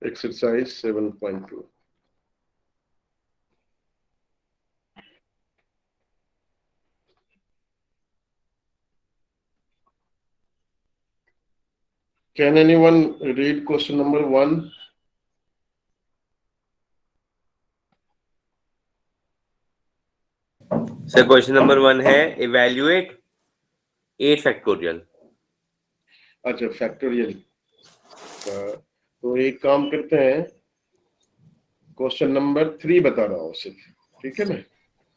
Exercise 7.2. Can anyone read question number 1? Sir question number 1 है evaluate 8 factorial. अच्छा, factorial. तो एक काम करते हैं, क्वेश्चन नंबर 3 बता रहा हूँ सिर्फ, ठीक है ना।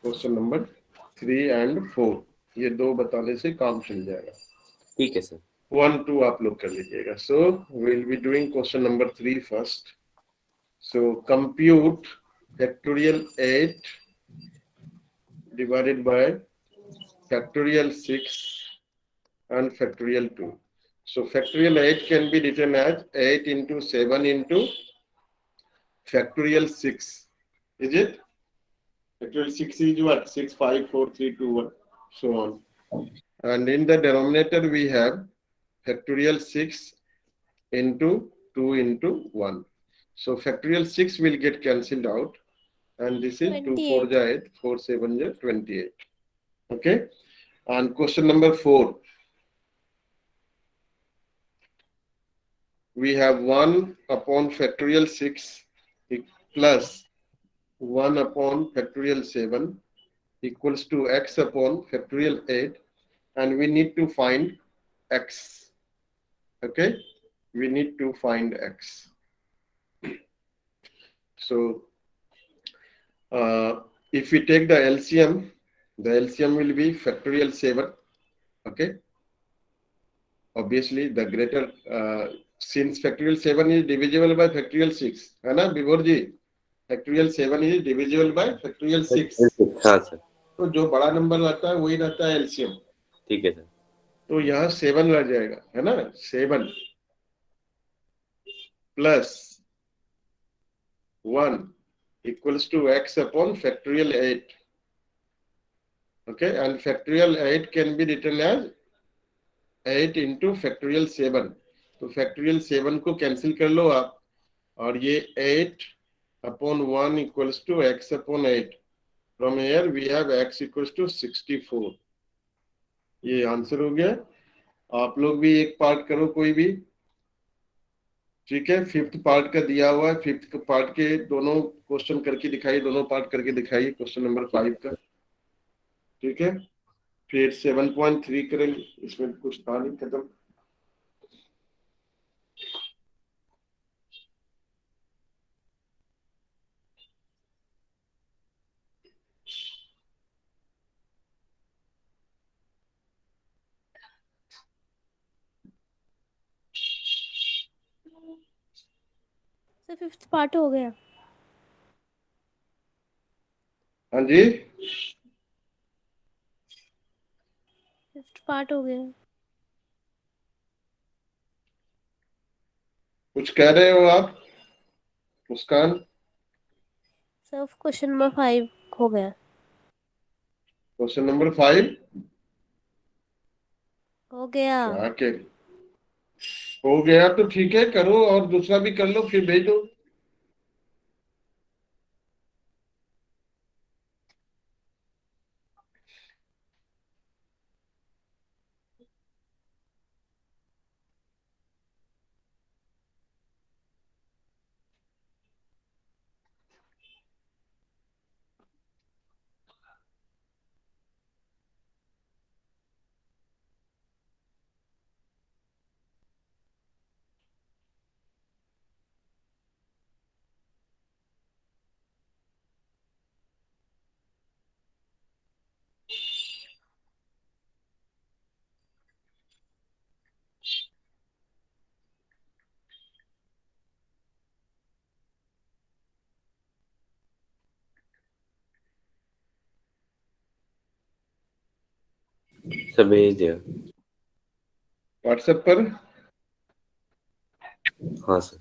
क्वेश्चन नंबर 3 and 4 ये दो बताने से काम चल जाएगा। ठीक है सर। 1, 2 आप लोग कर लीजिएगा। So will be doing question number 3 first. So compute factorial 8 divided by factorial 6 and factorial 2. So factorial 8 can be written as 8 into 7 into factorial 6. Is it? Factorial 6 is what? 6, 5, 4, 3, 2, 1, so on. And in the denominator we have factorial 6 into 2 into 1. So factorial 6 will get cancelled out, and this is 2 4 ja 8, 4 7 ja 28. Okay. And question number 4. We have 1 upon factorial 6 plus 1 upon factorial 7 equals to x upon factorial 8, and we need to find x. Okay, we need to find x. So if we take the LCM will be factorial 7. Okay, obviously the greater since factorial 7 is divisible by factorial 6, है ना Vibhor ji? Factorial 7 is divisible by factorial 6। हाँ sir. तो जो बड़ा number रहता है वही रहता है एलसीएम। ठीक है सर। तो यहाँ 7 रह जाएगा, है ना। 7 plus 1 equals to x upon factorial 8। Okay, and factorial 8 can be written as 8 into factorial 7। तो फैक्टोरियल 7 को कैंसिल कर लो आप, और ये 8 upon 1 equals to x upon 8। From here we have x equals to 64। ये आंसर हो गया। आप लोग भी एक पार्ट करो कोई भी, ठीक है। 5th पार्ट का दिया हुआ है, 5th पार्ट के दोनों क्वेश्चन करके दिखाइए, दोनों पार्ट करके दिखाइए क्वेश्चन नंबर 5 का, ठीक है। फिर 7.3 करेंगे, इसमें कुछ था नहीं, खत्म। सर 5th पार्ट हो गया। हाँ जी, 5th पार्ट हो गया। कुछ कह रहे हो आप मुस्कान? सर क्वेश्चन नंबर 5 हो गया। क्वेश्चन नंबर 5 हो गया। क्या के हो गया तो ठीक है, करो और दूसरा भी कर लो, फिर भेज दो। सर भेज दिया। व्हाट्सएप पर। हाँ सर।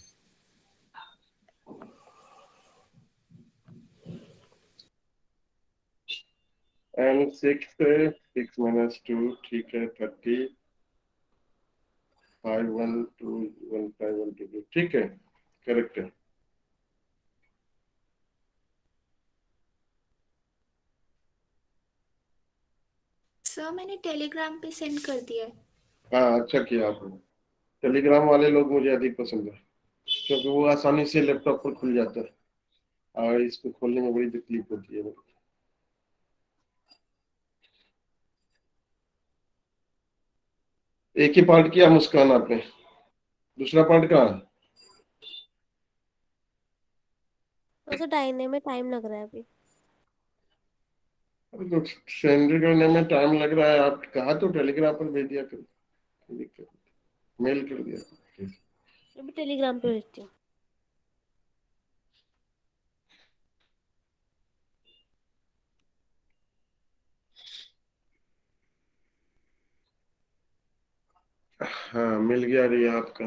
एंड 6 minus 2, ठीक है, 30, 5 1 2 1 5 1 2, ठीक है। करेक्ट है। सर मैंने टेलीग्राम पे सेंड कर दिया है। हाँ, अच्छा किया आपने। टेलीग्राम वाले लोग मुझे अधिक पसंद है, क्योंकि वो आसानी से लैपटॉप पर खुल जाता है और इसको खोलने में बड़ी तकलीफ होती है। एक ही पार्ट किया मुस्कान आपने, दूसरा पार्ट कहाँ है? उसे डालने में टाइम लग रहा है अभी। अरे तो सेंड करने में टाइम लग रहा है, आप कहा तो टेलीग्राम पर भेज दिया करो, दिक्कत, मेल कर दिया। अभी टेलीग्राम पे भेजती हूँ। हाँ, मिल गया रे आपका।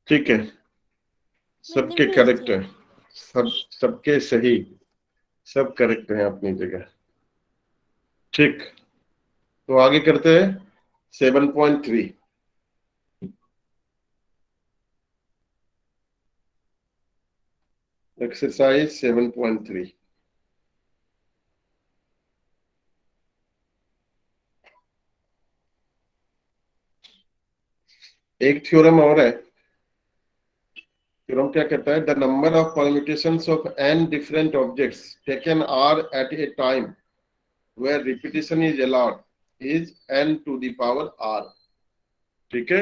ठीक है, मैंने सबके भी भेज करेक्ट दिया। है, सबके सही, सब करेक्ट है अपनी जगह। ठीक, तो आगे करते हैं 7.3। एक्सरसाइज 7.3। एक थ्योरम और है। थ्योरम क्या कहता है? The number of permutations of n different objects taken r at a time where repetition is allowed is n to the power r। ठीक है,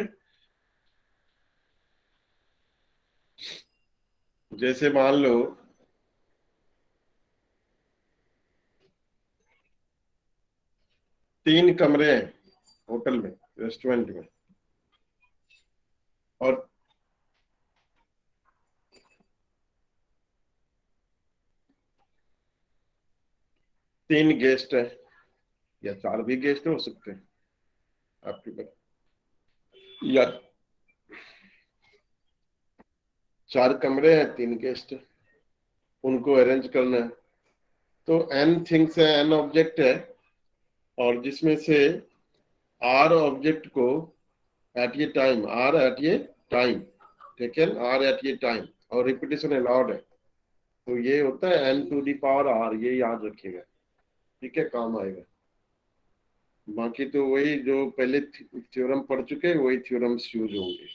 जैसे मान लो 3 कमरे हैं होटल में, रेस्टोरेंट में, और 3 गेस्ट हैं, या 4 भी गेस्ट हो सकते हैं, आपके पास, या 4 कमरे हैं, 3 गेस्ट हैं, उनको अरेंज करना है। तो n थिंग्स है, n ऑब्जेक्ट है, और जिसमें से r ऑब्जेक्ट को at a time, r at a time, taken r at a time, और रिपीटिशन अलाउड है, तो ये होता है n to the power r। ये याद रखिएगा, ठीक है, काम आएगा। बाकी तो वही जो पहले थ्योरम पढ़ चुके हैं वही थ्योरम्स यूज होंगे।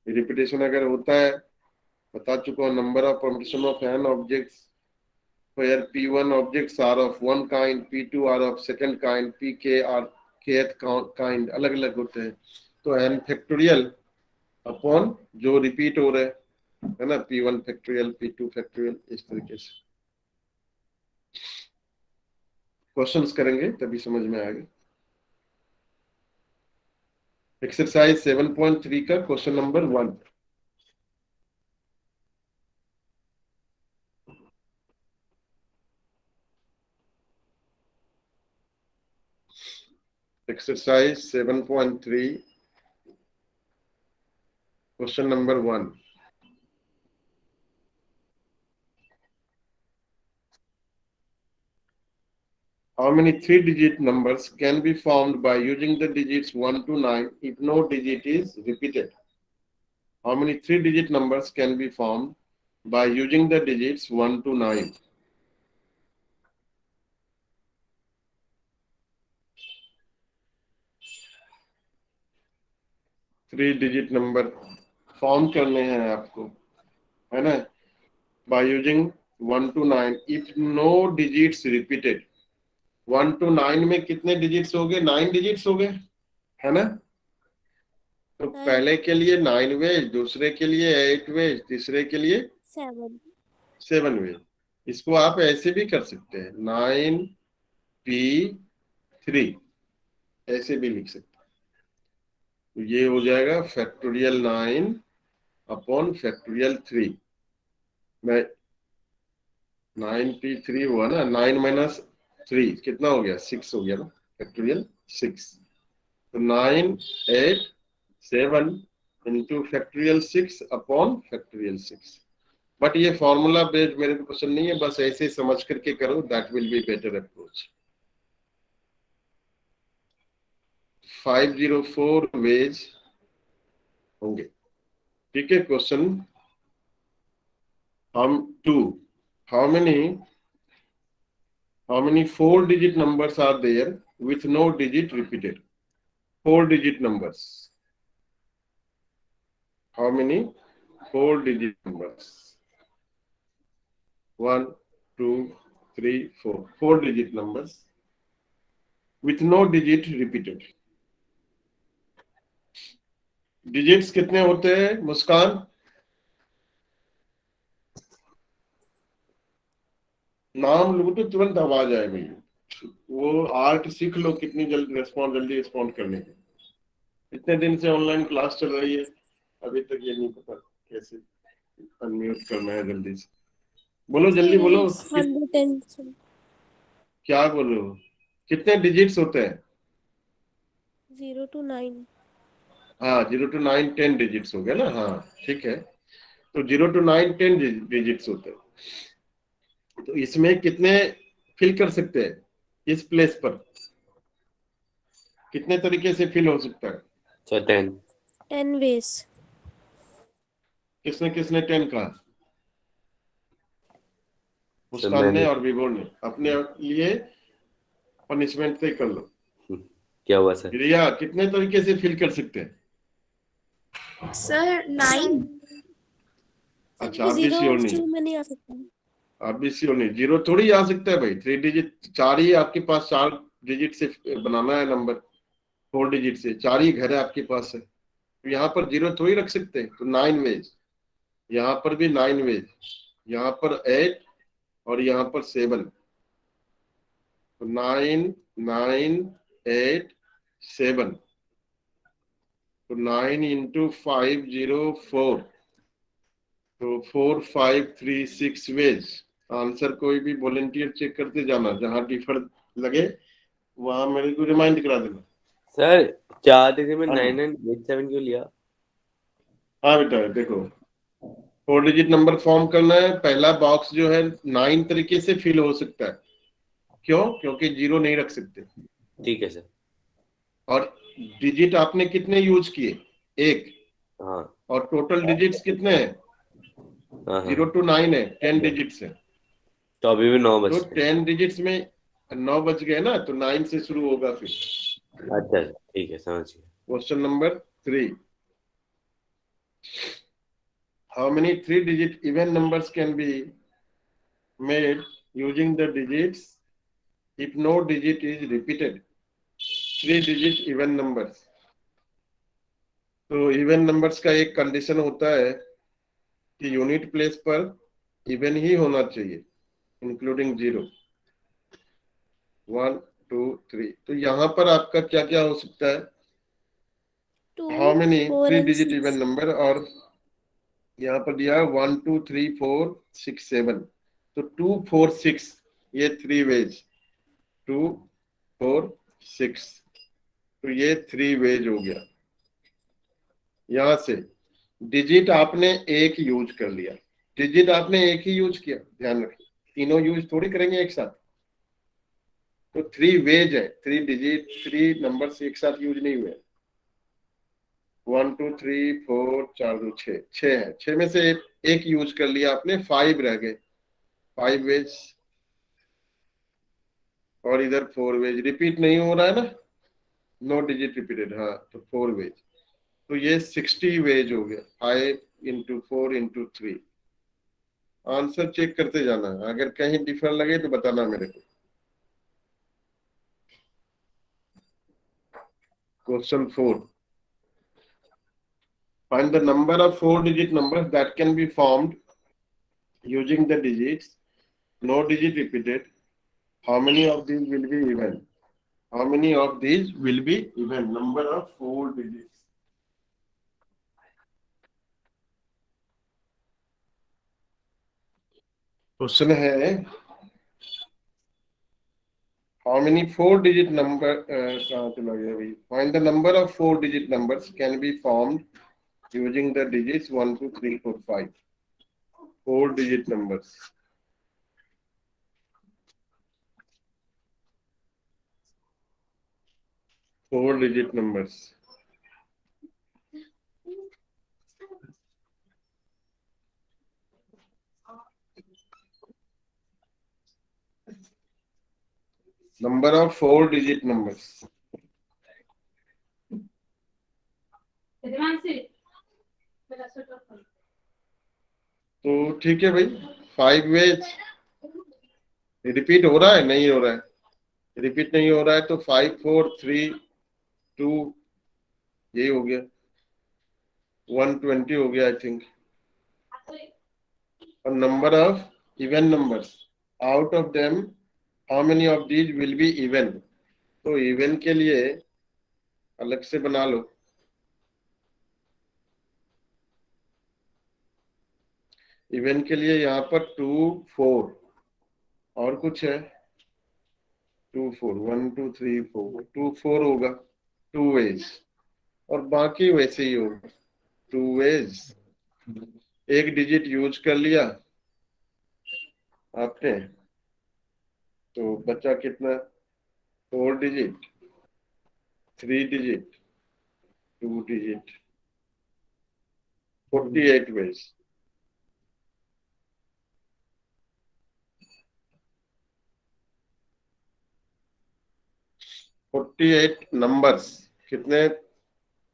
रिपीटेशन अगर होता है, बता चुका हूँ, number of permutation of n objects where p1 objects are of one kind, p2 are of second kind, pk are kth kind, अलग अलग होते हैं। तो n फैक्टोरियल अपॉन जो रिपीट हो रहे हैं, है ना, p1 फैक्टोरियल, p2 फैक्टोरियल, इस तरीके से क्वेश्चंस करेंगे तभी समझ में आएगा। एक्सरसाइज 7.3 का question number 1। Exercise 7.3 question number 1। How many 3-digit numbers can be formed by using the digits 1 to 9 if no digit is repeated? How many 3-digit numbers can be formed by using the digits 1 to 9? Three digit number form करने हैं आपको, है ना, by using 1 to 9 if no digits repeated. 1 to 9 में कितने digits हो गए? 9 digits हो गए, है ना। तो हाँ, पहले के लिए 9 वेज, दूसरे के लिए 8 वेज, तीसरे के लिए 7। 7 वेज। इसको आप ऐसे भी कर सकते हैं, 9p3, ऐसे भी लिख सकते हैं। तो ये हो जाएगा फैक्टोरियल 9 अपॉन फैक्टोरियल 3। मैं 93 हुआ ना, 9 माइनस 3 कितना हो गया, 6 हो गया ना, फैक्टोरियल 6। तो 9 8 7 into factorial 6 upon factorial 6। But ये फॉर्मूला बेस्ड मेरे को पसंद नहीं है, बस ऐसे समझ करके करो, that will be better approach. 504 ways होंगे, ठीक है। क्वेश्चन हम 2, how many 4-digit numbers are there with no digit repeated? 4-digit numbers. How many 4-digit numbers? 1 2 3 4, 4-digit numbers with no digit repeated. Digits कितने होते हैं मुस्कान? नाम लो तो तुरंत आवाज आए भाई, वो आर्ट सीख लो, कितनी जल्दी रिस्पॉन्ड करने की। इतने दिन से ऑनलाइन क्लास चल रही है, अभी तक ये नहीं पता कैसे अनम्यूट करना है। जल्दी से बोलो, जल्दी बोलो। 110. क्या बोलो, कितने डिजिट्स होते हैं? 0 to 9. हाँ, 0 to 9 10 डिजिट्स हो गया ना, हाँ ठीक है। तो 0 to 9 10 डिजिट्स होते हैं। तो इसमें कितने फिल कर सकते हैं? इस प्लेस पर कितने तरीके से फिल हो सकता है? So 10. 10 ways. किसने किसने 10 कहा? So मुस्कान ने मैंने और विभोर ने। अपने लिए पनिशमेंट तय कर लो। क्या हुआ सर? रिया, कितने तरीके से फिल कर सकते हैं? सर 9। अच्छा, आप भी जीरो श्योर नहीं? में नहीं आ सकता. आप भी श्योर नहीं? 0 थोड़ी आ सकता है भाई, 3 डिजिट, 4 ही आपके पास, 4 डिजिट से बनाना है नंबर। 4 डिजिट से 4 ही घर है आपके पास है, तो यहाँ पर 0 थोड़ी रख सकते हैं। तो 9 वेज, यहाँ पर भी 9 वेज, यहाँ पर 8 और यहाँ पर 7। तो 9 9 8 7, तो 9 इंटू 504, तो 4 5 3 6 वेज। आंसर कोई भी वॉलंटियर चेक करते जाना, जहां डिफर लगे वहां मेरे को रिमाइंड करा देना। सर 4 डिजिट में हाँ जी। 9987 क्यों लिया? हाँ बेटा देखो, 4 डिजिट नंबर फॉर्म करना है, पहला बॉक्स जो है 9 तरीके से फिल हो सकता है। क्यों? क्योंकि 0 नहीं रख सकते। ठीक है सर। और डिजिट आपने कितने यूज किए? 1। हाँ और टोटल डिजिट्स कितने हैं? हाँ 0 हाँ। to 9 है, 10 डिजिट्स है। तो अभी भी 9 तो बचते हैं। 10 डिजिट्स में 9 बच गए ना, तो 9 से शुरू होगा फिर। अच्छा ठीक है, समझ गया। Question number 3, how many 3-digit even numbers can be made using the digits if no digit is repeated? 3-digit even numbers। तो इवन नंबर्स का एक कंडीशन होता है कि यूनिट प्लेस पर इवन ही होना चाहिए, इंक्लूडिंग 0 1 2 3। तो यहाँ पर आपका क्या क्या हो सकता है? 2, how many 4 and 3-digit 6. Even number? और यहाँ पर दिया 1 2 3 4 6 7। तो 2 4 6 ये 3 वेज, 2 4 6, तो ये 3 वेज हो गया। यहां से डिजिट आपने एक यूज कर लिया, डिजिट आपने एक ही यूज किया, ध्यान रखिए, तीनों यूज थोड़ी करेंगे एक साथ। तो 3 वेज है, 3 डिजिट, 3 नंबर्स एक साथ यूज नहीं हुए। 1 2 3 4 4 2 6, 6 है, 6 में से एक यूज कर लिया आपने, 5 रह गए, 5 वेज। और इधर 4 वेज, रिपीट नहीं हो रहा है ना, नो डिजिट रिपीटेड, हाँ, तो 4 वेज। तो ये 60 वेज हो गया, 5 इंटू 4 इंटू 3। आंसर चेक करते जाना, अगर कहीं डिफर लगे तो बताना मेरे को। Question 4, find the number of 4-digit numbers that can be formed using the digits no digit repeated. How many of these will be even? How many of these will be even? Number of 4 digits question है how many 4-digit number कहाँ चला गया भाई? Find the number of 4-digit numbers can be formed using the digits 1 2 3 4 5. 4-digit numbers. Four-digit numbers. Number of 4-digit numbers. तो ठीक है भाई, 5 veg repeat हो रहा है, नहीं हो रहा है, रिपीट नहीं हो रहा है तो 5 4 3 2 यही हो गया, 120 हो गया आई थिंक. और number of even numbers, out of them how many of these will be even. तो इवन के लिए अलग से बना लो. इवन के लिए यहाँ पर 2 4 और कुछ है, 2 4 1 2 3 4 2 4 होगा 2 वेज, और बाकी वैसे ही होगा 2 वेज. एक डिजिट यूज कर लिया आपने, तो बचा कितना? 4 digit, 3 digit, 2 digit, 48 ways. Forty eight numbers. कितने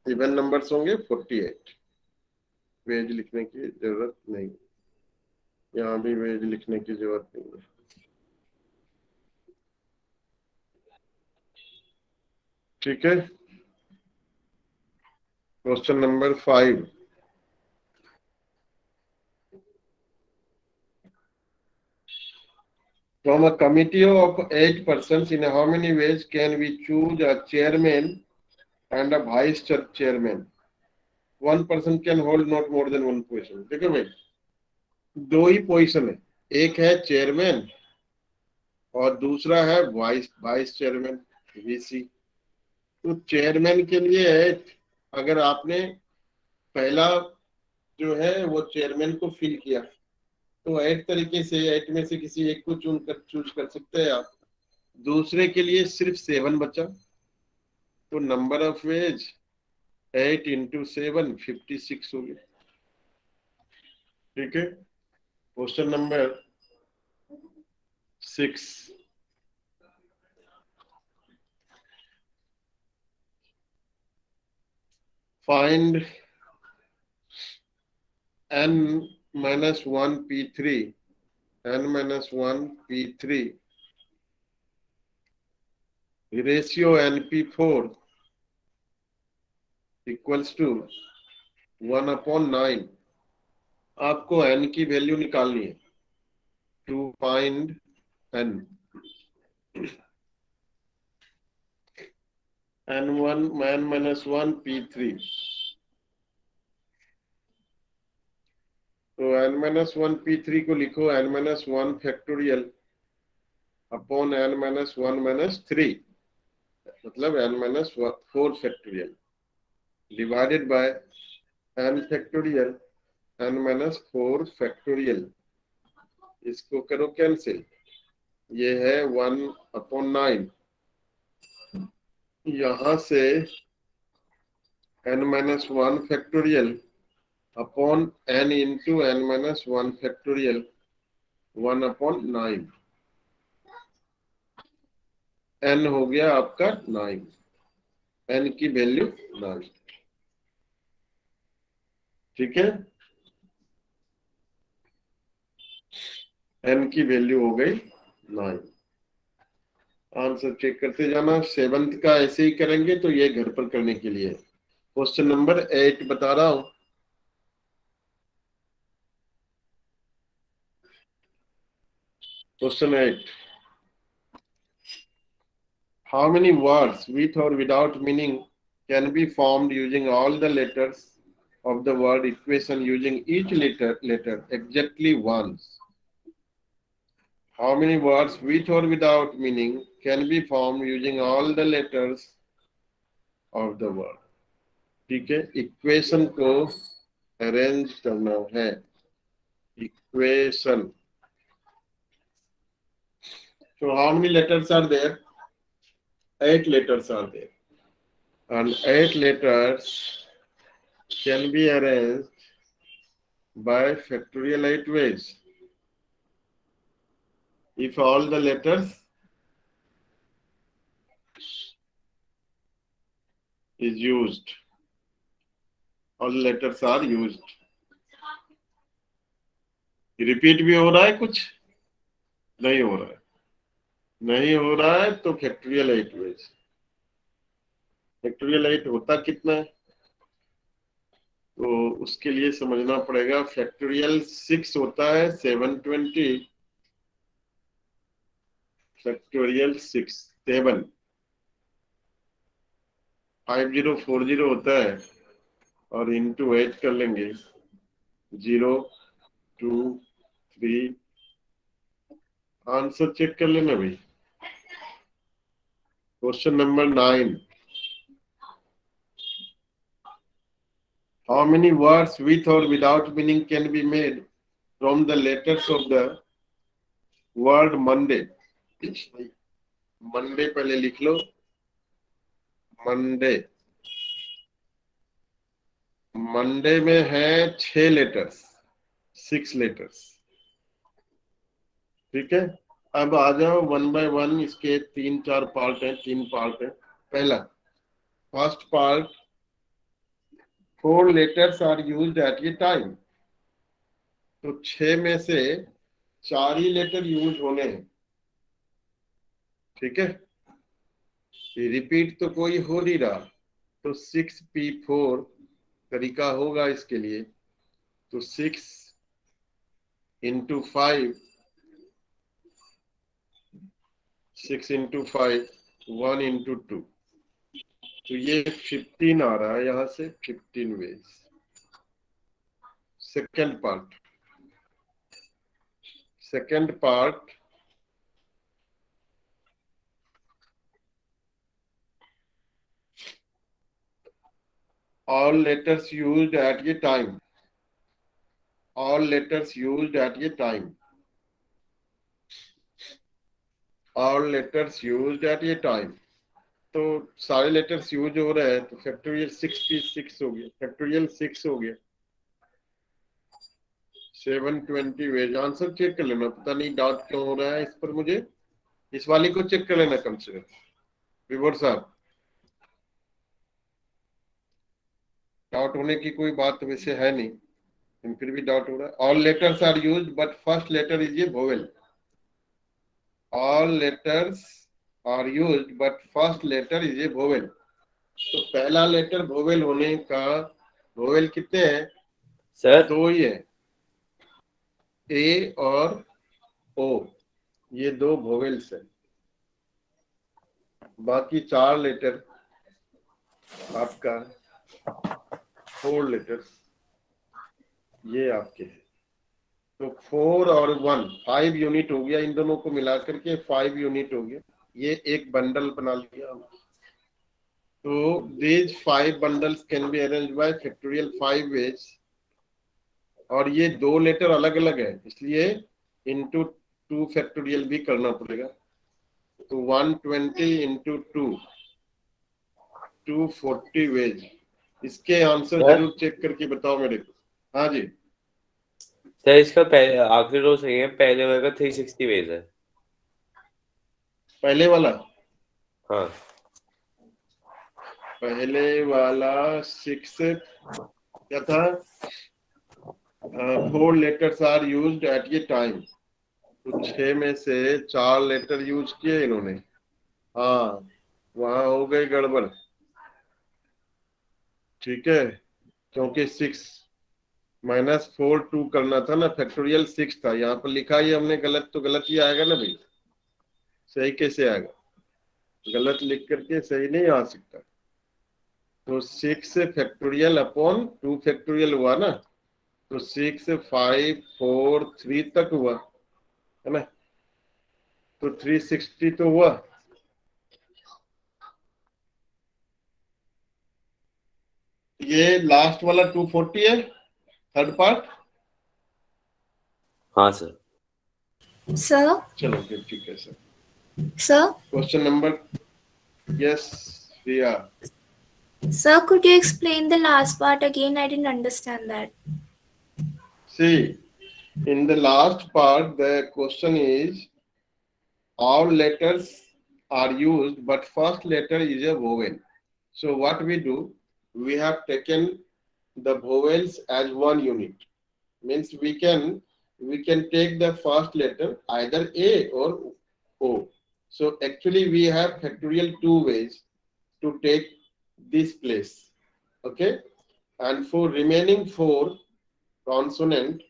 इवन नंबर्स होंगे? 48. वेज लिखने की जरूरत नहीं, यहाँ भी वेज लिखने की जरूरत नहीं है. ठीक है. Question number 5. From a committee of 8 persons, in how many ways can we choose a chairman and a vice chairman? One person can hold not more than one position. देखो भाई, दो ही पोजीशन है, एक है चेयरमैन और दूसरा है vice chairman, VC. तो चेयरमैन के लिए अगर आपने पहला जो है वो चेयरमैन को फिल किया, तो 8 तरीके से 8 में से किसी एक को चूज कर सकते हैं आप. दूसरे के लिए सिर्फ 7 बचा, तो नंबर ऑफ वेज 8 into 7 56 हो गया. ठीक है. Question number 6. Find n minus 1 p3, n minus 1 p3 ratio np4 equals to 1/9. आपको n की वैल्यू निकालनी है. To find n, n minus 1 p3. तो n minus 1 p3 को लिखो n minus 1 factorial upon n minus 1 minus 3, मतलब n minus 4 factorial divided by n factorial n minus 4 factorial. इसको करो कैंसिल, ये है 1/9. यहां से n minus 1 factorial upon n into n minus 1 factorial 1/9. n हो गया आपका 9, n की वैल्यू 9. ठीक है, n की वैल्यू हो गई 9. आंसर चेक करते जाना. 7th का ऐसे ही करेंगे, तो ये घर पर करने के लिए. क्वेश्चन नंबर 8 बता रहा हूं. Question 8. How many words with or without meaning can be formed using all the letters of the word equation using each letter exactly once? how many words with or without meaning can be formed using all the letters of the word. ठीक है, equation को arrange करना है. Equation. So how many letters are there? 8 letters are there. And 8 letters can be arranged by factorial 8 ways. If all the letters is used, all letters are used. Repeat भी हो रहा है, कुछ नहीं हो रहा है. नहीं हो रहा है तो फैक्टोरियल 8 वेज. फैक्टोरियल 8 होता कितना है, तो उसके लिए समझना पड़ेगा. फैक्टोरियल 6 होता है 720. फैक्टोरियल 6 7 5040 होता है, और इंटू 8 कर लेंगे. 0 2 3. आंसर चेक कर लेना भाई. Question number 9. How many words with or without meaning can be made from the letters of the word Monday? Monday पहले लिख लो. मंडे. मंडे में है 6 लेटर्स, 6 लेटर्स. ठीक है, अब आ जाओ वन बाय वन. इसके 3-4 पार्ट हैं, 3 पार्ट है. पहला, first part, 4 letters are used at a time. तो 6 में से 4 ही लेटर यूज होने हैं. ठीक है, रिपीट तो कोई हो नहीं रहा, तो 6p4 तरीका होगा इसके लिए. तो 6 into 5, 6 into 5, 1 into 2. तो ये 15 आ रहा है यहां से, 15 ways. Second part, second part, all letters used at a time. All letters used at a time. All letters used at a time. तो सारे लेटर्स यूज हो रहे हैं, तो फैक्टोरियल 6 हो गया. फैक्टोरियल 6 हो गया. 720 वेज. आंसर चेक कर लेना. पता नहीं डाउट क्यों हो रहा है इस पर मुझे. इस वाली को चेक कर लेना कम से कम. विभोर साहब, डाउट होने की कोई बात वैसे है नहीं, लेकिन फिर भी डाउट हो रहा है. All letters are use but first letter is a vowel. All letters are use but first letter is a vowel. तो पहला लेटर वोवेल होने का, वोवेल कितने हैं सर? 2 ही है, ए और ओ. ये 2 वोवेल्स है. बाकी 4 लेटर आपका 4 लेटर्स ये आपके हैं. तो 4 और 1 5 यूनिट हो गया. इन दोनों को मिला करके 5 यूनिट हो गया. ये एक बंडल बना लिया. तो these 5 bundles can be arranged by factorial 5 ways. और ये 2 लेटर अलग अलग है, इसलिए into 2 फैक्टोरियल भी करना पड़ेगा. तो 120 into 2, 240 वेज. इसके आंसर जरूर चेक करके बताओ मेरे को. हाँ जी सर, इसका आखिरी रो सही है. पहले वाले का 360 वेज है. पहले वाला, हाँ, पहले वाला 6 क्या था. 4 letters are used at a time. तो 6 में से 4 लेटर यूज किए इन्होंने. हाँ, वहां हो गई गड़बड़. ठीक है, क्योंकि 6 -4 2 करना था ना. फैक्टोरियल 6 था, यहाँ पर लिखा ही हमने गलत, तो गलत ही आएगा ना भाई. सही कैसे आएगा? गलत लिख करके सही नहीं आ सकता. तो 6 फैक्टोरियल अपॉन 2 फैक्टोरियल हुआ ना. तो 6 5 4 3 तक हुआ है ना. तो 360 तो हुआ, ये लास्ट वाला 240 है, थर्ड पार्ट। हाँ सर। Sir, चलो फिर ठीक है sir. sir, question number, yes Riya. sir, could you explain the last part again? I didn't understand that. See, in the last part, the question is all letters are used, but first letter is a vowel. So what we do, we have taken the vowels as one unit. Means we can take the first letter either A or O. So actually we have factorial two ways to take this place. Okay, and for remaining four consonant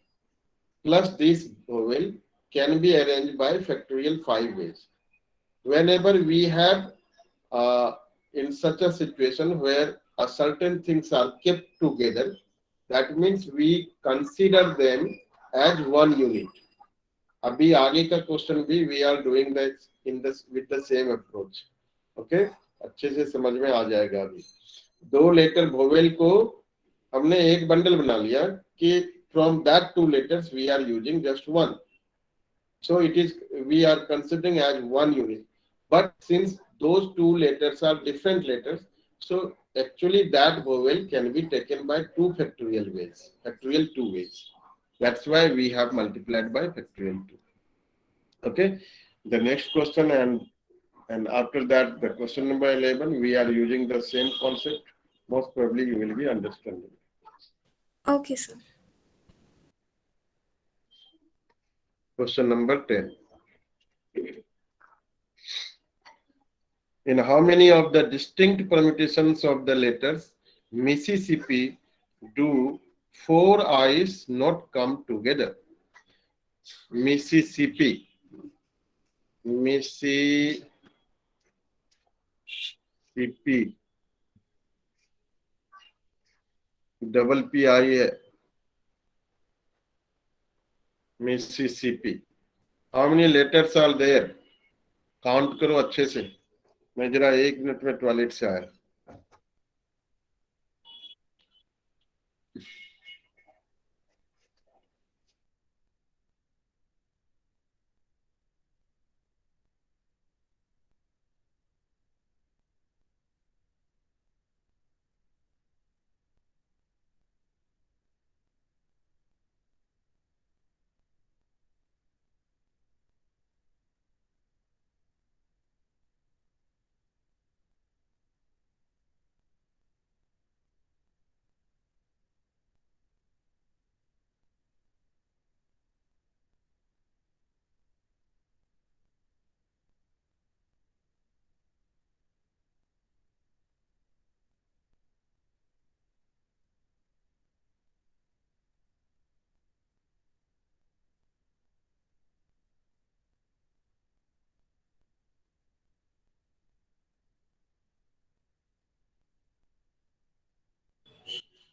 plus this vowel can be arranged by factorial five ways. Whenever we have in such a situation where a certain things are kept together, that means we consider them as one unit. अभी आगे का question भी we are doing that in this with the same approach. Okay, अच्छे से समझ में आ जाएगा। अभी दो लेटर वोवेल को हमने एक बंडल बना लिया कि from that two letters we are using just one. So it is, we are considering as one unit. But since those two letters are different letters, so actually that vowel can be taken by two factorial ways, factorial two ways. That's why we have multiplied by factorial two. Okay. The next question, and after that the question number 11, we are using the same concept. Most probably you will be understanding. Okay, sir. Question number 10. In how many of the distinct permutations of the letters Mississippi do four I's not come together? Mississippi. Mississippi. Double P-I-A. Mississippi. How many letters are there? Count करो अच्छे से। मैं जरा 1 minute में toilet से आया।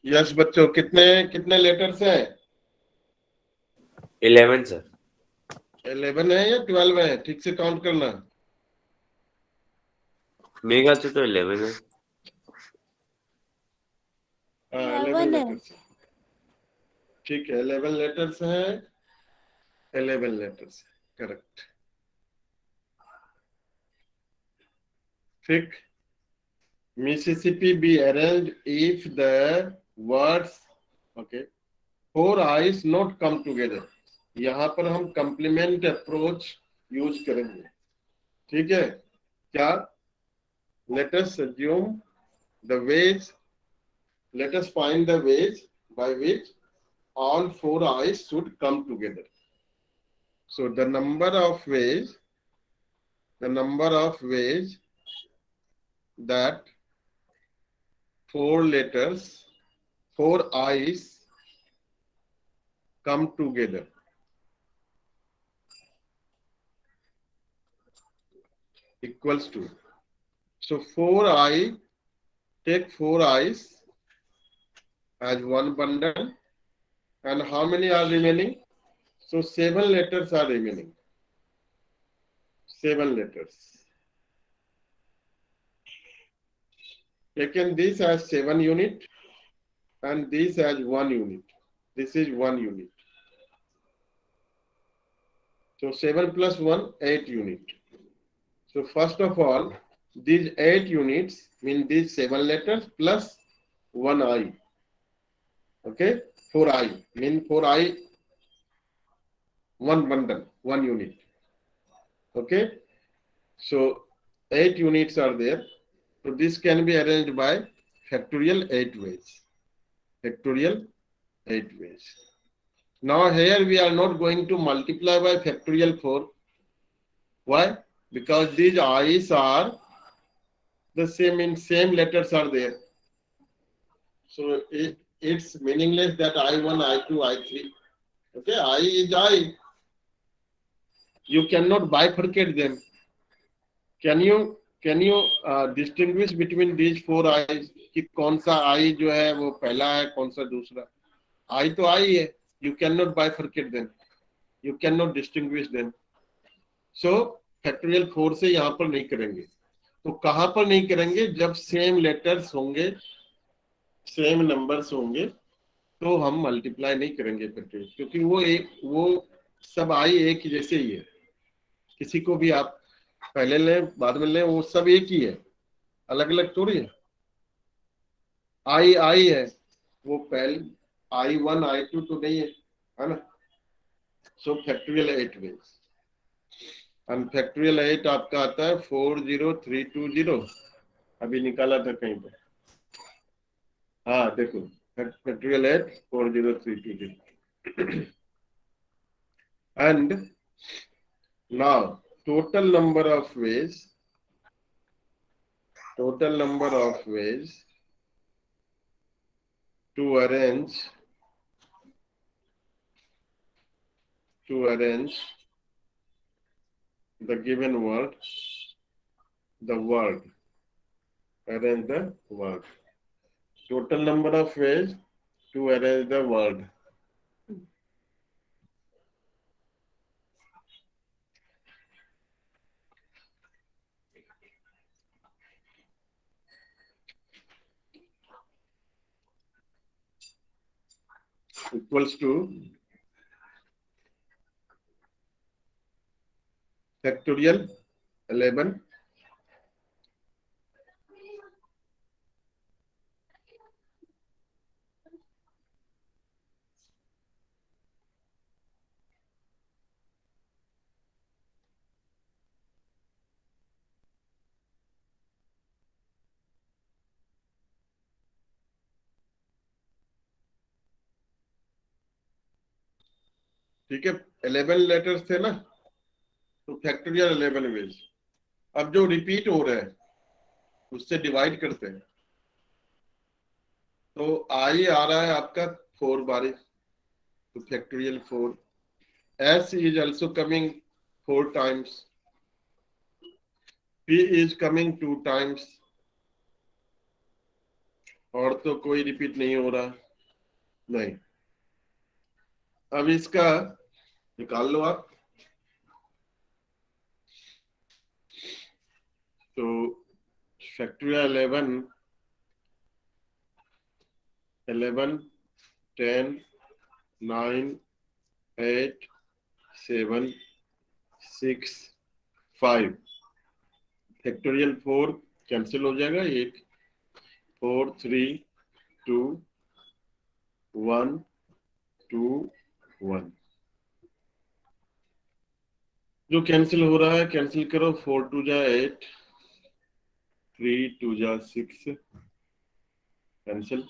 Yes बच्चों, कितने कितने लेटर्स हैं? 11 सर। 11 है या 12 है? ठीक से काउंट करना। मेरे ख्याल से तो 11 है। 11 लेटर्स। ठीक है, 11 लेटर्स हैं। 11 लेटर्स, करेक्ट। ठीक। Mississippi be arranged if the words, okay, four I's not come together. यहाँ पर हम complement approach यूज करेंगे। ठीक है क्या? Let us assume the ways, let us find the ways by which all four I's should come together. So the number of ways that four letters, four I's come together equals to, so take four I's as one bundle, and how many are remaining? So 7 letters are remaining. 7 letters. Taken this as 7 unit and this as 1 unit. This is 1 unit. So 7 plus 1, 8 unit. So first of all, these 8 units mean these 7 letters plus 1 I. Okay, 4 I mean 4 I, 1 bundle, 1 unit. Okay, so 8 units are there. So this can be arranged by factorial 8 ways. Factorial 8 ways. Now here we are not going to multiply by factorial 4. Why? Because these i's are the same, in same letters are there. So it's meaningless that I1, I2, I3. Okay, I is I. You cannot bifurcate them. Can you distinguish between these 4 i's कि कौन सा I जो है वो पहला है, कौन सा दूसरा? I तो I है. You cannot bifurcate them. You cannot distinguish them. So factorial 4 से यहाँ पर नहीं करेंगे. तो कहाँ पर नहीं करेंगे? जब सेम लेटर्स होंगे, सेम नंबर्स होंगे, तो हम मल्टीप्लाई नहीं करेंगे फैक्टोरियल, क्योंकि वो सब आई एक ही जैसे ही है. किसी को भी आप पहले लें बाद में लें, वो सब एक ही है, अलग अलग थोड़ी है. आई है, वो पहले I1 I2 तो नहीं है ना. सो फैक्टोरियल 8 वेज. एंड फैक्टोरियल 8 आपका आता है 40320. अभी निकाला था कहीं पर. हाँ देखो, factorial 8 40320. And now total number of ways to arrange the given word, arrange the word. Total number of ways to arrange the word. Equals to factorial 11 ठीक है. 11 लेटर्स थे ना, तो फैक्टोरियल 11 वेज. अब जो रिपीट हो रहा है उससे डिवाइड करते हैं, तो आई आ रहा है आपका 4 बारी, तो factorial 4. S is also coming 4 times. P is coming 2 times. और तो कोई रिपीट नहीं हो रहा. नहीं. अब इसका निकाल लो आप. तो फैक्टोरियल 11 10 9 8 7 6 5. फैक्टोरियल 4 कैंसिल हो जाएगा. 1 4 3 2 1 2 1. जो कैंसिल हो रहा है कैंसिल करो. 4 2 जा 8, 3 2 जा 6, कैंसिल.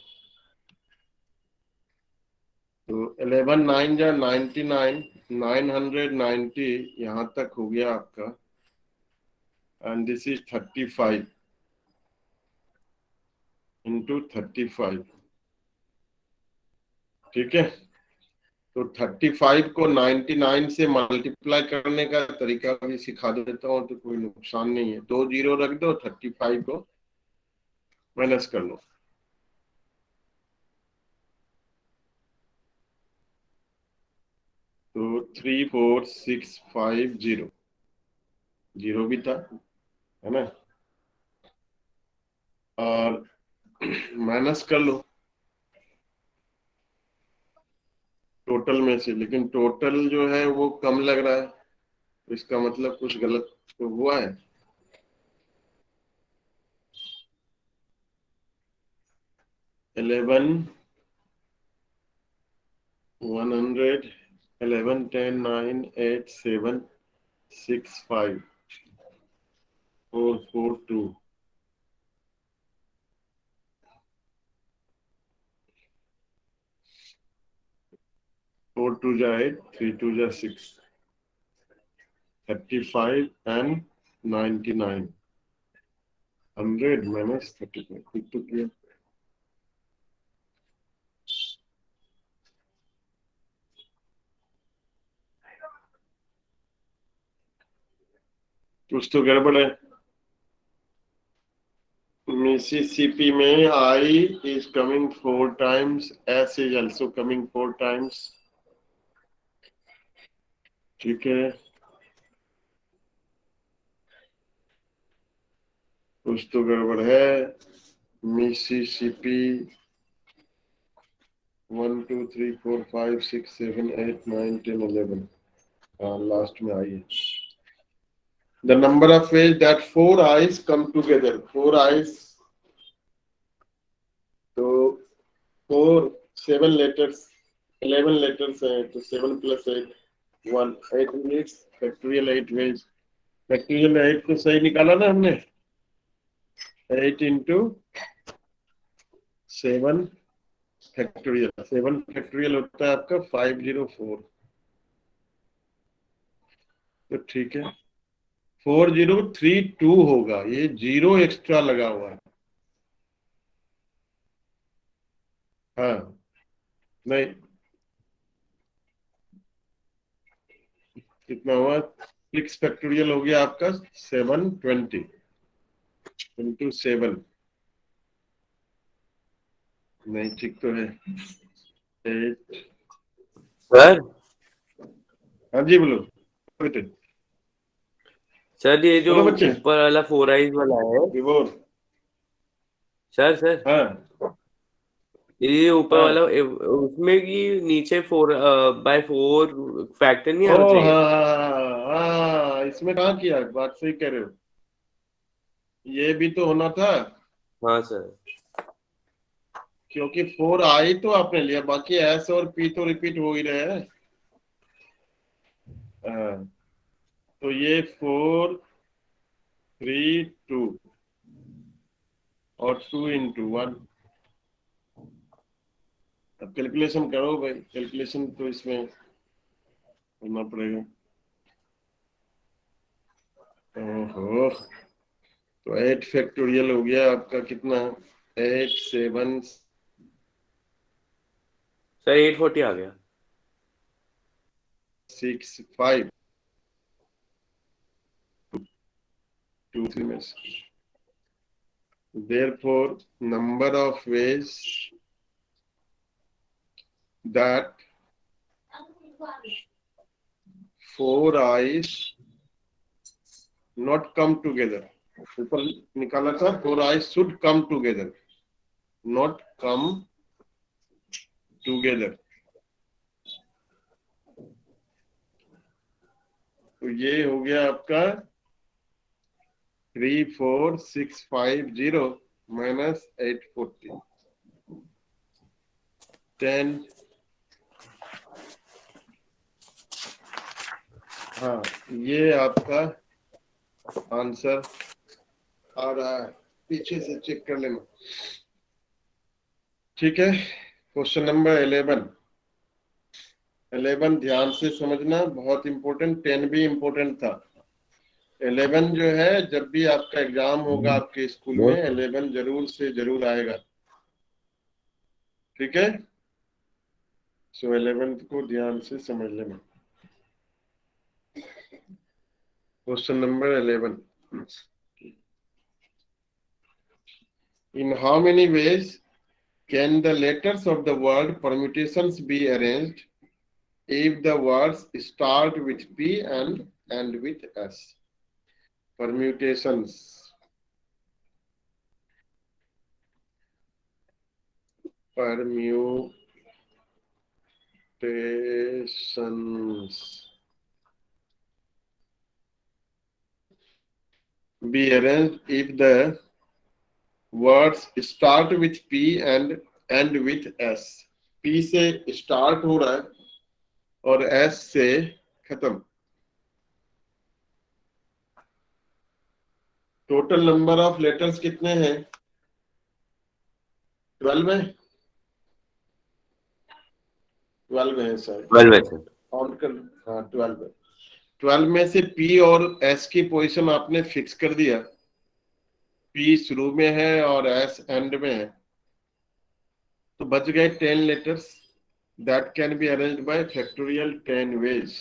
तो 11 9 जा 99, 990 यहाँ तक हो गया आपका. And this is 35 into 35. ठीक है. तो 35 को 99 से मल्टीप्लाई करने का तरीका भी सिखा देता हूँ, तो कोई नुकसान नहीं है. 2 जीरो रख दो, 35 को माइनस कर लो. तो 3 4 6 5 0. 0 भी था, है ना, और माइनस कर लो टोटल में से, लेकिन टोटल जो है वो कम लग रहा है, तो इसका मतलब कुछ गलत तो हुआ है। इलेवन 100 11 10 9 8 7 6 5 4 4 2 4 2 जा 8 3 2 जा 6 35 and 99 100 minus 35 ठीक तो किया। कुछ तो गड़बड़ है। मिसिसिपी में I is coming 4 times, S is also coming 4 times, ठीक है। कुछ तो गड़बड़ है। मिसिसिपी 1 2 3 4 5 6 7 8 9 10 11 लास्ट में आई है। The number of ways that 4 I's come together. 4 I's, तो 4 7 letters 11 letters है, तो 7 plus 8 1 8 minutes factorial 8 ways। factorial 8 को सही निकाला ना हमने, 8 into 7 factorial, 7 factorial होता है आपका 504, तो ठीक है 4032 होगा, ये 0 एक्स्ट्रा लगा हुआ है। हाँ नहीं, कितना हुआ, 6 फैक्टोरियल हो गया आपका 720 into 7, नहीं ठीक तो है 8। सर हाँ जी बोलो बेटे। सर ये जो बोलो बच्चे। ऊपर वाला 4 आइज वाला है विभोर। सर हाँ ये ऊपर हाँ वाला उसमें की नीचे 4/4 फैक्टर नहीं ओ आना चाहिए। हाँ, इसमें कहाँ किया, बात सही कह रहे हो, ये भी तो होना था, हाँ सर। क्योंकि 4 आई तो आपने लिया, बाकी एस और पी तो रिपीट हो ही रहे हैं। हाँ, तो ये 4 3 2 और 2 into 1। अब कैलकुलेशन करो भाई, कैलकुलेशन तो इसमें करना पड़ेगा। ओहो, तो 8 फैक्टोरियल हो गया आपका कितना, 8 7 सर 840 आ गया। 6 5 2 3 में से। Therefore, number of ways that 4 I's not come together, ऊपर निकाला था 4 I's should come together, not come together। तो ये हो गया आपका 34650 minus 840 10। हाँ, ये आपका आंसर आ रहा है, पीछे से चेक कर लेना, ठीक है। क्वेश्चन नंबर 11 ध्यान से समझना, बहुत इंपॉर्टेंट, 10 भी इंपॉर्टेंट था। 11 जो है, जब भी आपका एग्जाम होगा आपके स्कूल में 11 जरूर से जरूर आएगा, ठीक है। सो 11 को ध्यान से समझ लेना। Question number 11, in how many ways can the letters of the word permutations be arranged if the words start with P and end with S? permutations. Be arranged if the words start with P and end with S. P से start हो रहा है और S से खत्म. Total number of letters कितने हैं? 12 है. 12 है सर. 12 है सर. काउंट कर. हाँ 12 है. 12 में से P और S की पोजीशन आपने फिक्स कर दिया. P शुरू में है और S एंड में है, तो बच गए 10 letters. That can be arranged by factorial 10 ways.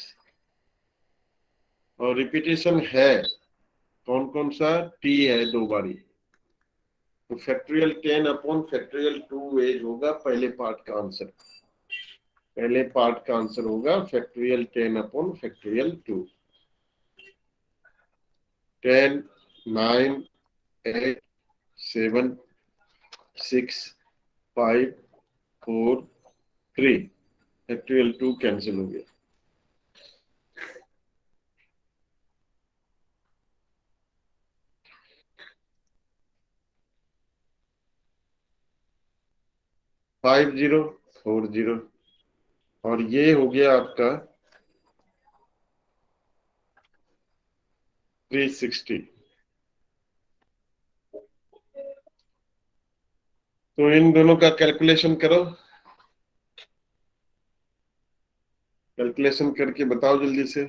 और रिपीटेशन है कौन कौन सा? T है 2 बारी, तो फैक्टोरियल 10 अपॉन फैक्टोरियल 2 वेज होगा पहले पार्ट का आंसर. पहले पार्ट का आंसर होगा factorial 10 upon factorial 2. 10, 9, 8, 7, 6, 5, 4, 3. Factorial 2 cancel हो गया. फाइव 0, 4 0. और ये हो गया आपका 360. तो इन दोनों का कैलकुलेशन करो. कैलकुलेशन करके बताओ जल्दी से.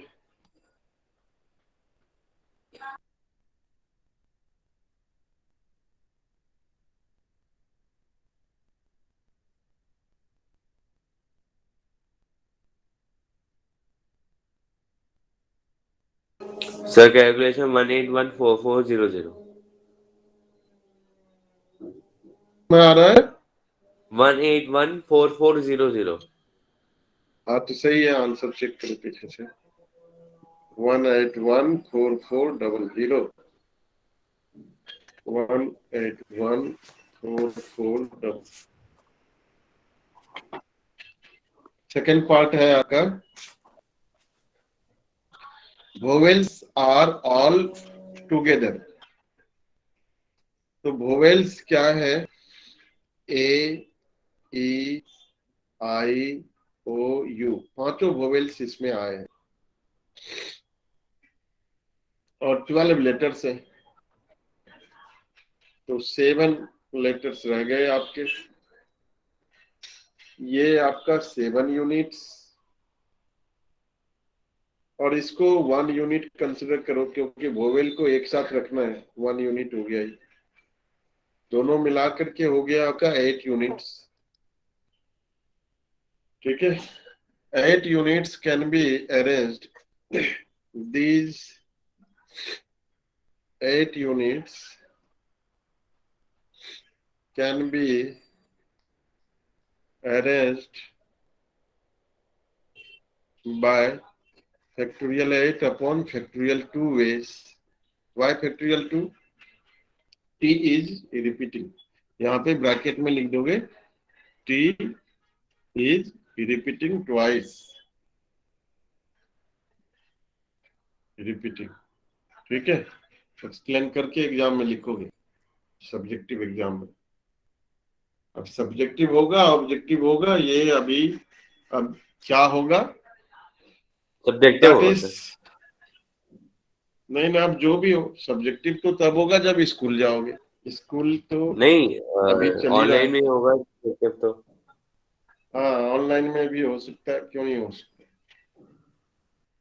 Sir calculation 1814400. में आ रहा है 1814400. हाँ तो सही है. आंसर चेक करो पीछे से. 1814400. 1814400. सेकेंड पार्ट है आपका vowels are all together. तो vowels क्या है? A, E, I, O, U. पांचों vowels इसमें आए हैं और 12 लेटर्स हैं, तो 7 लेटर्स रह गए आपके. ये आपका 7 यूनिट्स, और इसको 1 यूनिट कंसिडर करो क्योंकि वोवेल को एक साथ रखना है. 1 यूनिट हो गया. दोनों मिलाकर के हो गया आपका 8 यूनिट्स. ठीक है. 8 units can be arranged. These 8 units can be arranged by factorial 8 upon factorial 2 ways. Why factorial 2? T is repeating. यहाँ पे ब्रैकेट में लिख दोगे T is repeating twice. Repeating. ठीक है. एक्सप्लेन करके एग्जाम में लिखोगे, सब्जेक्टिव एग्जाम में. अब सब्जेक्टिव होगा ऑब्जेक्टिव होगा, ये अभी अब क्या होगा? सब्जेक्टिव होगा सर. नहीं ना, अब जो भी हो सब्जेक्टिव तो तब होगा जब स्कूल जाओगे. स्कूल तो नहीं, अभी चल ही रहा है. ऑनलाइन में होगा सब्जेक्टिव तो. हाँ ऑनलाइन में भी हो सकता है, क्यों नहीं हो सकता?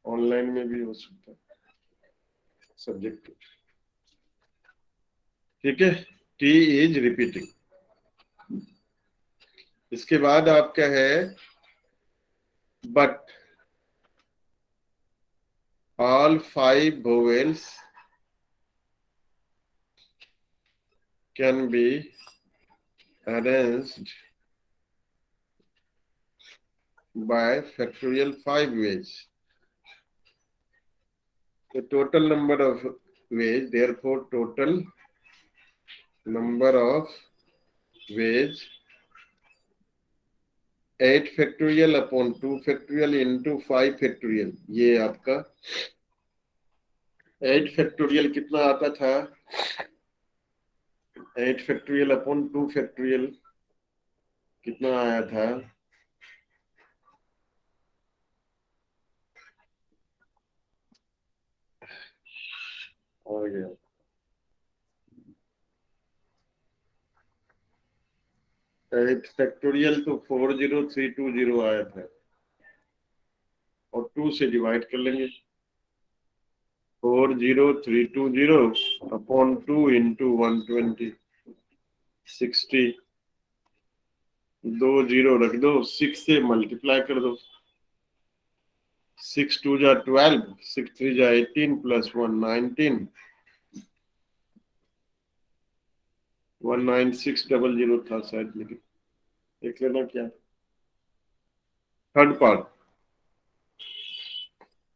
ऑनलाइन में भी हो सकता है सब्जेक्टिव. ठीक है. T is repeating. इसके बाद आपका है but all 5 vowels can be arranged by factorial 5 ways. The total number of ways. Therefore, total number of ways 8 factorial upon 2 factorial into 5 factorial. ये आपका 8 factorial कितना आता था? 8 factorial upon 2 factorial कितना आया था? आ गया 8 factorial तो 40320 आया था और 2 से डिवाइड कर लेंगे 40320 अपॉन 2 इंटू 120 60 2 0 रख दो 6 से मल्टीप्लाई कर दो 6 2 जा 12 6 3 जा 18 प्लस 1 19 19600 था शायद लेकिन देख लेना क्या थर्ड पार्ट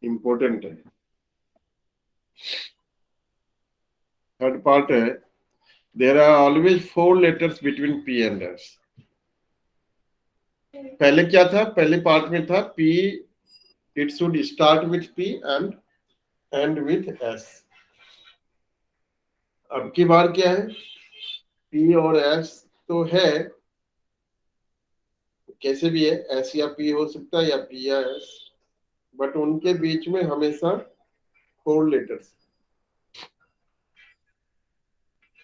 इंपॉर्टेंट है थर्ड पार्ट है there are always 4 letters between P and S पहले क्या था पहले पार्ट में था P it should start with P and end with S अब की बार क्या है पी और एस तो है कैसे भी है एस या पी हो सकता है या पी या एस बट उनके बीच में हमेशा 4 लेटर्स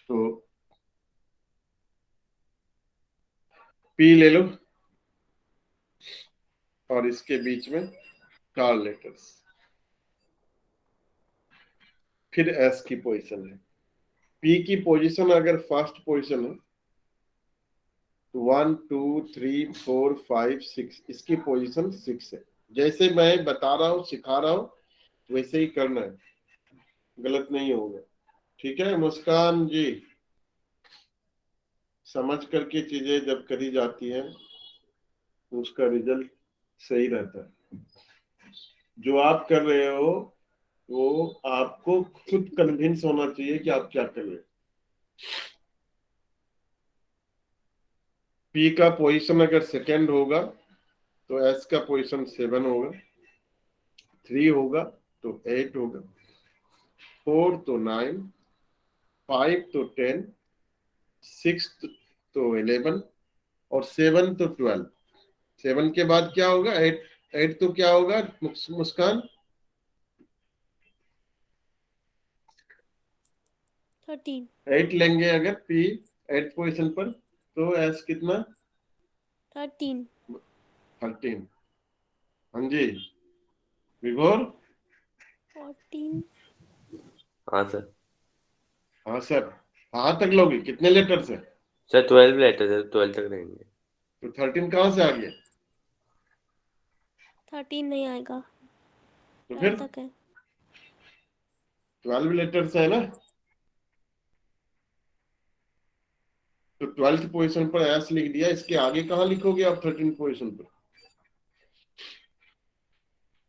तो पी ले लो और इसके बीच में 4 लेटर्स फिर एस की पोजीशन है पी की पोजीशन अगर फर्स्ट पोजीशन है 1 2 3 4 5 6 इसकी पोजीशन 6 है जैसे मैं बता रहा हूँ सिखा रहा हूँ वैसे ही करना है गलत नहीं होगा ठीक है मुस्कान जी समझ करके चीजें जब करी जाती है तो उसका रिजल्ट सही रहता है जो आप कर रहे हो वो आपको खुद कन्विंस होना चाहिए कि आप क्या कर रहे हो पी का पोजीशन अगर सेकंड होगा तो एस का पोजीशन 7 होगा 3 होगा तो 8 होगा 4 तो 9 5 तो 10 6 तो 11 और 7 तो 12 7 के बाद क्या होगा 8 तो क्या होगा मुस्कान 13 8 लेंगे अगर पी 8 पोजीशन पर तो एस कितना 13 13 हाँ जी विभोर 14 हाँ सर हाँ सर कहाँ तक लोगे कितने लेटर्स है सर 12 लेटर है 12 तक रहेंगे तो 13 कहाँ से आ गया 13 नहीं आएगा तो फिर 12 तक है 12 लेटर्स है ना तो 12th पोजीशन पर एस लिख दिया इसके आगे कहाँ लिखोगे आप 13 पोजीशन पर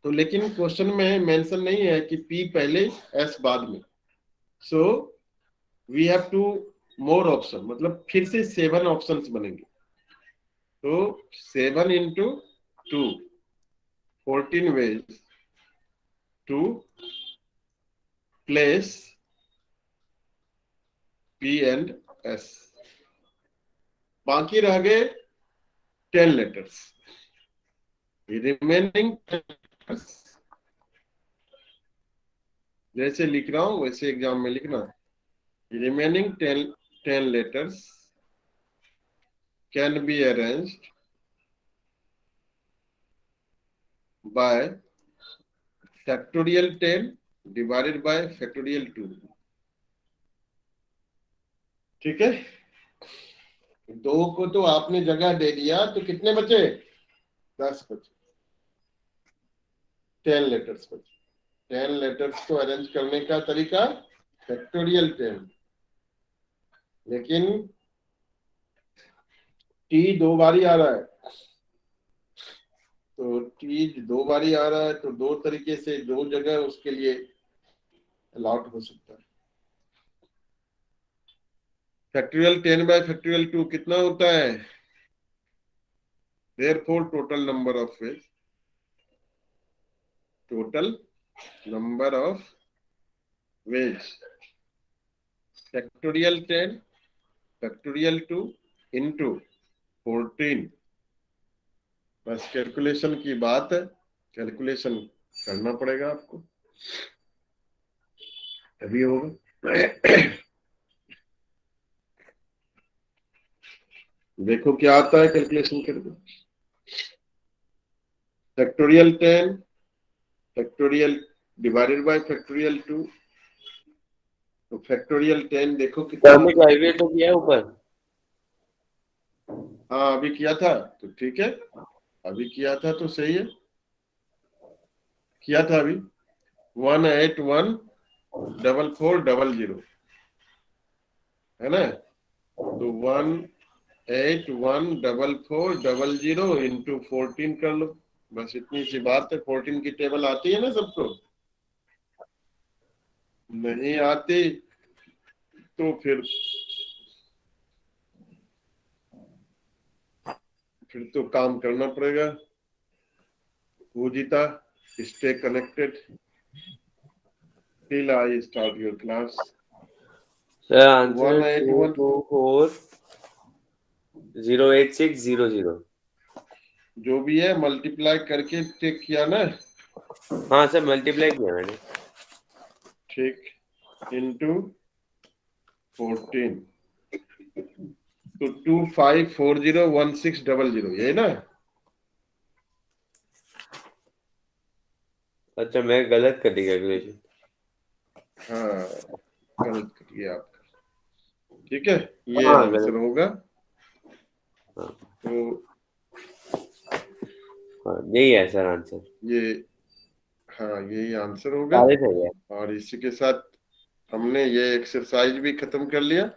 तो लेकिन क्वेश्चन में मेंशन नहीं है कि पी पहले एस बाद में so we have two more option मतलब फिर से 7 ऑप्शंस बनेंगे तो 7 into 2 14 ways to place P and S बाकी रह गए 10 लेटर्स रिमेनिंग जैसे लिख रहा हूं वैसे एग्जाम में लिखना remaining 10 letters can be arranged by factorial 10 divided by factorial 2 ठीक है 2 को तो आपने जगह दे दिया तो कितने बचे 10 बचे 10 लेटर्स बचे 10 लेटर्स को अरेंज करने का तरीका फैक्टोरियल 10 लेकिन टी 2 बारी आ रहा है तो टी 2 बारी आ रहा है तो 2 तरीके से 2 जगह उसके लिए अलॉट हो सकता है फैक्टोरियल 10 बाय फैक्टोरियल 2 कितना होता है? Therefore, total number of ways, factorial 10, factorial 2 into 14. बस कैलकुलेशन की बात है, कैलकुलेशन करना पड़ेगा आपको, तभी होगा। देखो क्या आता है कैलकुलेशन करके। Factorial 10 factorial divided by factorial 2, तो फैक्टोरियल 10 देखो कितना। हमने कैलकुलेट तो किया है ऊपर। हाँ अभी किया था तो ठीक है, अभी किया था तो सही है, किया था अभी 1814400 है ना, तो 1814400 इंटू 14 कर लो, बस इतनी सी बात है। 14 की टेबल आती है ना सबको? नहीं आती तो फिर तो काम करना पड़ेगा। पूजिता, stay connected till I start your class. Sir answer 181 08600। जो भी है मल्टीप्लाई करके चेक किया ना? हाँ सर मल्टीप्लाई किया मैंने। ठीक, इंटू 14, तो 25401600 ये ना? अच्छा मैं गलत कर दी कैलकुलेशन। हाँ गलत करिए आप, ठीक है, ये हाँ, आंसर गलत। होगा। हाँ। तो हाँ, यही है सर आंसर। ये, हाँ यही आंसर होगा। सारे सही है। और इसी के साथ हमने ये एक्सरसाइज भी खत्म कर लिया।